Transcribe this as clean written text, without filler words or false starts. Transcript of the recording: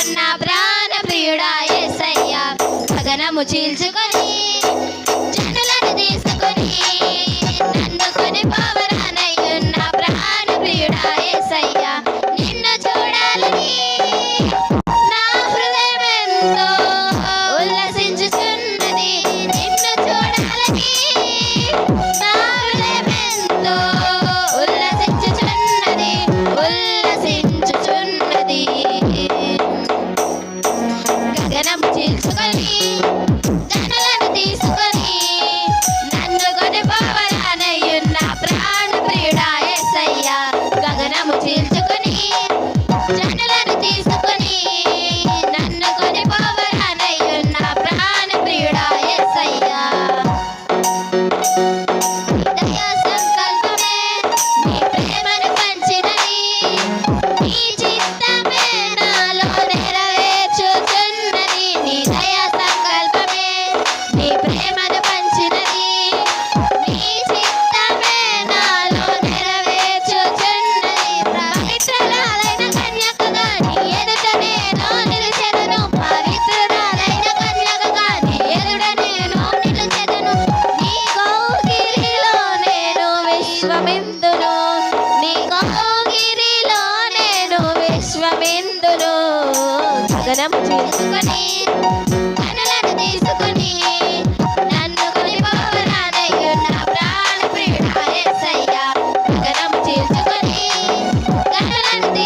ఉన్న ప్రాణ ప్రియుడా యేసయ్యా గగనము చీల్చుకొని జనులను తీసుకొని నన్ను కొని పవరానయ్యున్న ప్రాణ ప్రియుడా యేసయ్యా నిన్ను చూడాలని నా హృదయం ఎంతో ఉల్లసించుచున్నది నిన్ను చూడాలని నా హృదయం ఎంతో ఉల్లసించుచున్నది గగనము చీల్చుకొని జనులను తీసుకొని నన్ను కొని పవరానయ్యున్న ప్రాణ ప్రియుడా యేసయ్యా గగనము చీల్చుకొని జనులను తీసుకొని నన్ను కొని పవరానయ్యున్న ప్రాణ ప్రియుడా యేసయ్యా దయా సంకల్పమే నీ ప్రేమను పంచినది నీ చిత్తమే నాలో నెరవేర్చుచున్నది నీ దయా సంకల్పమే నీ ప్రేమను పంచినది నీ చిత్తమే నాలో నెరవేర్చుచున్నది పవిత్రురాలైన కన్యకగా నీ ఎదుట నేను నిలిచెదను పవిత్రురాలైన కన్యకగా నీ ఎదుట నేను నిలిచెదను నీ కౌగిలిలో నేను విశ్వమిందును నీ కౌగిలిలో నేను విశ్వమిందును గగనము చీల్చుకొని